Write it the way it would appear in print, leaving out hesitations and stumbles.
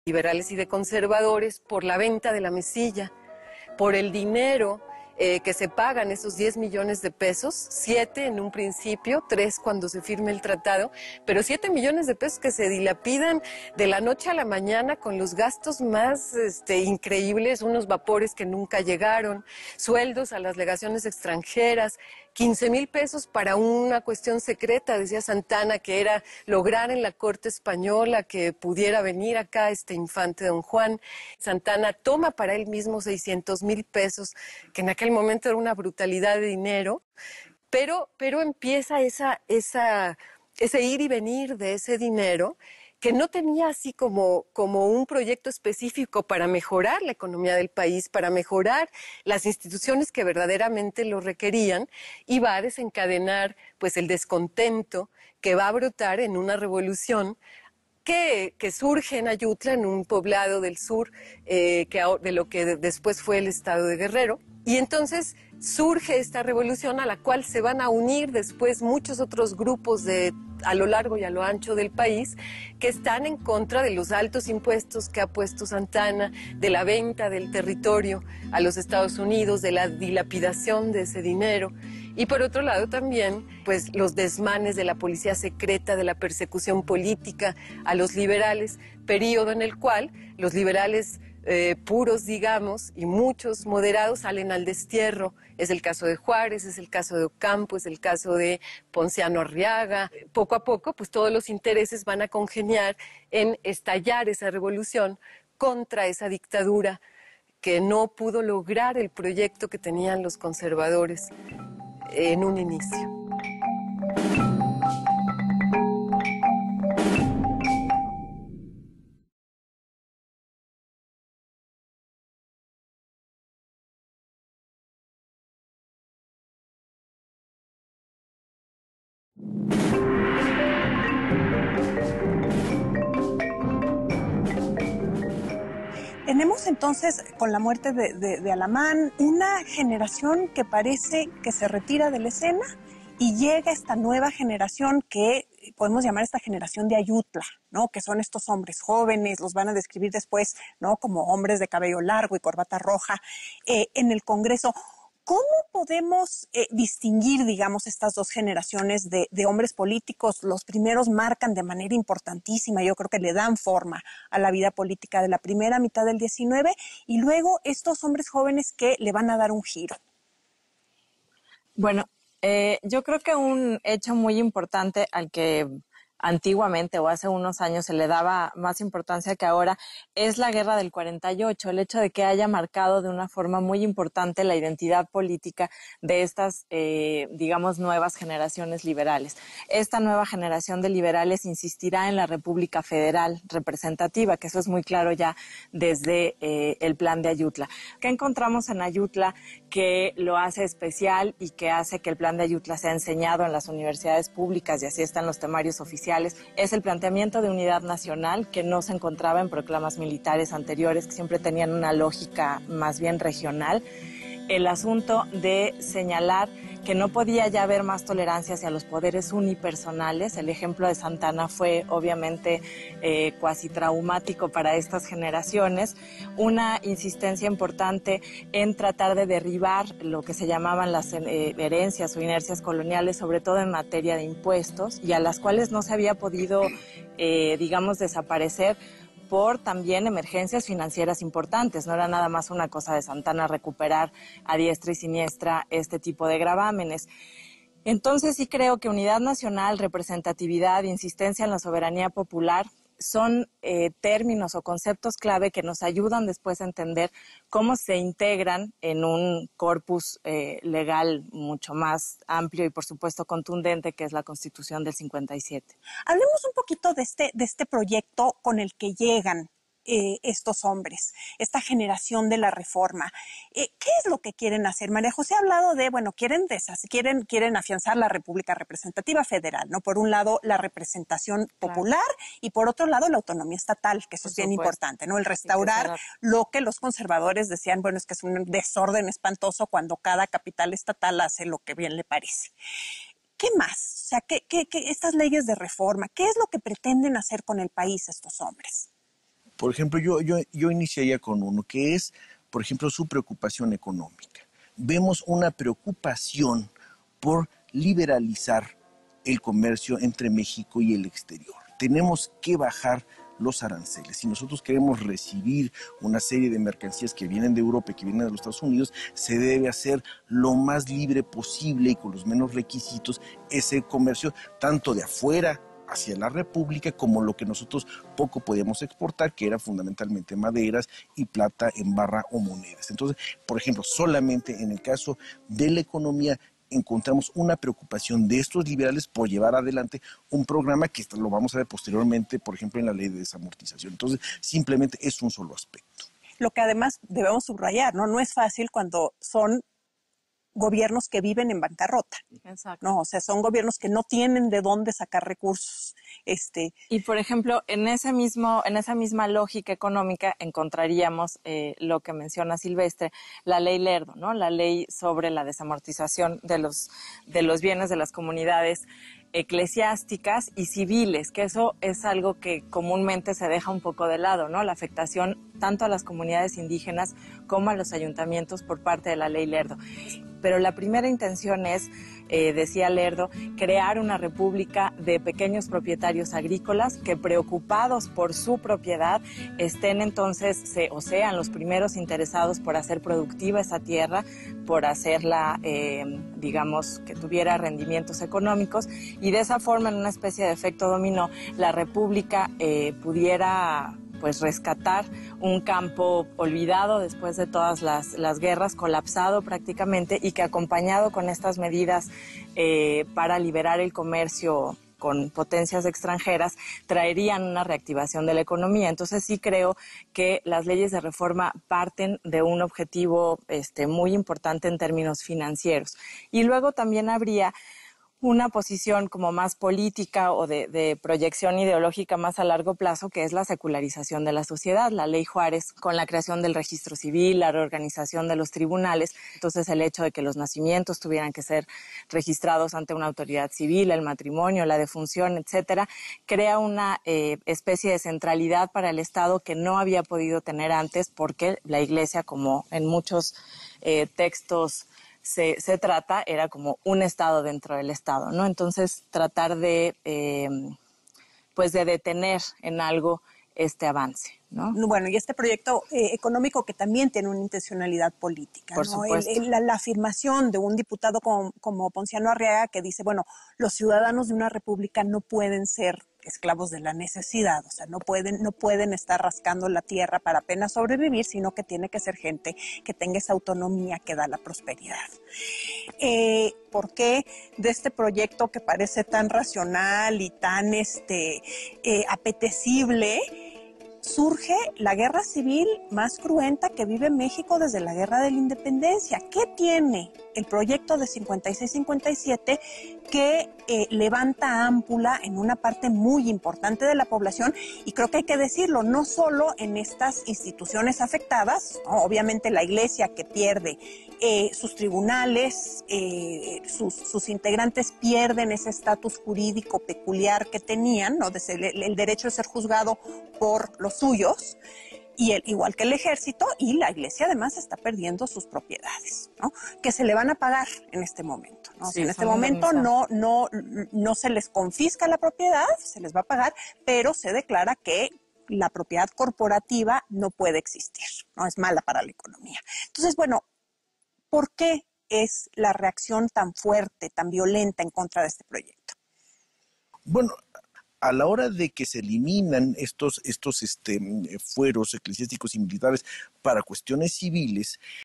liberales y de conservadores por la venta de la mesilla, por el dinero que se pagan, esos 10 millones de pesos, 7 en un principio, 3 cuando se firme el tratado, pero 7 millones de pesos que se dilapidan de la noche a la mañana con los gastos más increíbles, unos vapores que nunca llegaron, sueldos a las legaciones extranjeras, 15,000 pesos para una cuestión secreta, decía Santana, que era lograr en la corte española que pudiera venir acá este infante don Juan. Santana toma para él mismo 600,000 pesos, que en aquel momento era una brutalidad de dinero, pero empieza ese ir y venir de ese dinero que no tenía así como un proyecto específico para mejorar la economía del país, para mejorar las instituciones que verdaderamente lo requerían, y va a desencadenar pues el descontento que va a brotar en una revolución que surge en Ayutla, en un poblado del sur, de lo que después fue el estado de Guerrero. Y entonces surge esta revolución a la cual se van a unir después muchos otros grupos a lo largo y a lo ancho del país que están en contra de los altos impuestos que ha puesto Santana, de la venta del territorio a los Estados Unidos, de la dilapidación de ese dinero. Y por otro lado también, pues los desmanes de la policía secreta, de la persecución política a los liberales, periodo en el cual los liberales puros, digamos, y muchos moderados salen al destierro. Es el caso de Juárez, es el caso de Ocampo, es el caso de Ponciano Arriaga. Poco a poco, pues todos los intereses van a congeniar en estallar esa revolución contra esa dictadura que no pudo lograr el proyecto que tenían los conservadores en un inicio. Tenemos entonces, con la muerte de Alamán, una generación que parece que se retira de la escena y llega esta nueva generación que podemos llamar esta generación de Ayutla, ¿no? Que son estos hombres jóvenes, los van a describir después, ¿no? Como hombres de cabello largo y corbata roja en el Congreso. ¿Cómo podemos distinguir, digamos, estas dos generaciones de hombres políticos? Los primeros marcan de manera importantísima, yo creo que le dan forma a la vida política de la primera mitad del 19, y luego estos hombres jóvenes que le van a dar un giro. Bueno, yo creo que un hecho muy importante al que antiguamente o hace unos años se le daba más importancia que ahora es la guerra del 48, el hecho de que haya marcado de una forma muy importante la identidad política de estas, digamos, nuevas generaciones liberales. Esta nueva generación de liberales insistirá en la República Federal representativa, que eso es muy claro ya desde el plan de Ayutla. ¿Qué encontramos en Ayutla que lo hace especial y que hace que el plan de Ayutla sea enseñado en las universidades públicas y así están los temarios oficiales? Es el planteamiento de unidad nacional que no se encontraba en proclamas militares anteriores, que siempre tenían una lógica más bien regional. El asunto de señalar que no podía ya haber más tolerancia hacia los poderes unipersonales. El ejemplo de Santana fue obviamente cuasi traumático para estas generaciones. Una insistencia importante en tratar de derribar lo que se llamaban las herencias o inercias coloniales, sobre todo en materia de impuestos, y a las cuales no se había podido, digamos, desaparecer por también emergencias financieras importantes. No era nada más una cosa de Santana recuperar a diestra y siniestra este tipo de gravámenes. Entonces sí creo que unidad nacional, representatividad, insistencia en la soberanía popular son términos o conceptos clave que nos ayudan después a entender cómo se integran en un corpus legal mucho más amplio y por supuesto contundente, que es la Constitución del 57. Hablemos un poquito de este proyecto con el que llegan estos hombres, esta generación de la reforma. ¿Qué es lo que quieren hacer? María José ha hablado de, bueno, quieren afianzar la República Representativa Federal, ¿no? Por un lado, la representación popular, claro, y por otro lado, la autonomía estatal, que eso es bien importante, ¿no? El restaurar lo que los conservadores decían, bueno, es que es un desorden espantoso cuando cada capital estatal hace lo que bien le parece. ¿Qué más? O sea, ¿qué estas leyes de reforma, qué es lo que pretenden hacer con el país estos hombres? Por ejemplo, yo iniciaría con uno, que es, por ejemplo, su preocupación económica. Vemos una preocupación por liberalizar el comercio entre México y el exterior. Tenemos que bajar los aranceles. Si nosotros queremos recibir una serie de mercancías que vienen de Europa y que vienen de los Estados Unidos, se debe hacer lo más libre posible y con los menos requisitos ese comercio, tanto de afuera hacia la República, como lo que nosotros poco podíamos exportar, que era fundamentalmente maderas y plata en barra o monedas. Entonces, por ejemplo, solamente en el caso de la economía encontramos una preocupación de estos liberales por llevar adelante un programa que lo vamos a ver posteriormente, por ejemplo, en la ley de desamortización. Entonces, simplemente es un solo aspecto. Lo que además debemos subrayar, ¿no? No es fácil cuando son gobiernos que viven en bancarrota. Exacto. No, o sea, son gobiernos que no tienen de dónde sacar recursos. Y por ejemplo, en esa misma lógica económica encontraríamos lo que menciona Silvestre, la ley Lerdo, ¿no? La ley sobre la desamortización de los bienes de las comunidades eclesiásticas y civiles, que eso es algo que comúnmente se deja un poco de lado, ¿no? La afectación tanto a las comunidades indígenas como a los ayuntamientos por parte de la ley Lerdo. Pero la primera intención es, decía Lerdo, crear una república de pequeños propietarios agrícolas que, preocupados por su propiedad, estén entonces, sean los primeros interesados por hacer productiva esa tierra, por hacerla, digamos, que tuviera rendimientos económicos, y de esa forma, en una especie de efecto dominó, la república pudiera pues rescatar un campo olvidado después de todas las guerras, colapsado prácticamente, y que acompañado con estas medidas para liberar el comercio con potencias extranjeras, traerían una reactivación de la economía. Entonces sí creo que las leyes de reforma parten de un objetivo muy importante en términos financieros. Y luego también habría una posición como más política o de proyección ideológica más a largo plazo, que es la secularización de la sociedad. La ley Juárez, con la creación del registro civil, la reorganización de los tribunales, entonces el hecho de que los nacimientos tuvieran que ser registrados ante una autoridad civil, el matrimonio, la defunción, etcétera, crea una especie de centralidad para el Estado que no había podido tener antes, porque la Iglesia, como en muchos textos se trata, era como un Estado dentro del Estado, ¿no? Entonces, tratar de detener en algo este avance, ¿no? Bueno, y este proyecto económico que también tiene una intencionalidad política, Por ¿no? supuesto. La afirmación de un diputado como Ponciano Arriaga, que dice, bueno, los ciudadanos de una república no pueden ser esclavos de la necesidad, o sea, no pueden estar rascando la tierra para apenas sobrevivir, sino que tiene que ser gente que tenga esa autonomía que da la prosperidad. ¿Por qué de este proyecto que parece tan racional y tan apetecible surge la guerra civil más cruenta que vive México desde la Guerra de la Independencia? ¿Qué tiene el proyecto de 56-57 que levanta ámpula en una parte muy importante de la población? Y creo que hay que decirlo, no solo en estas instituciones afectadas, ¿no? Obviamente la Iglesia, que pierde sus tribunales, sus integrantes pierden ese estatus jurídico peculiar que tenían, ¿no? El derecho de ser juzgado por los suyos, y igual que el ejército, y la Iglesia además está perdiendo sus propiedades, ¿no? Que se le van a pagar en este momento, ¿no? Sí, en este momento no se les confisca la propiedad, se les va a pagar, pero se declara que la propiedad corporativa no puede existir, ¿no? Es mala para la economía. Entonces, bueno, ¿por qué es la reacción tan fuerte, tan violenta en contra de este proyecto? Bueno, a la hora de que se eliminan estos fueros eclesiásticos y militares para cuestiones civiles,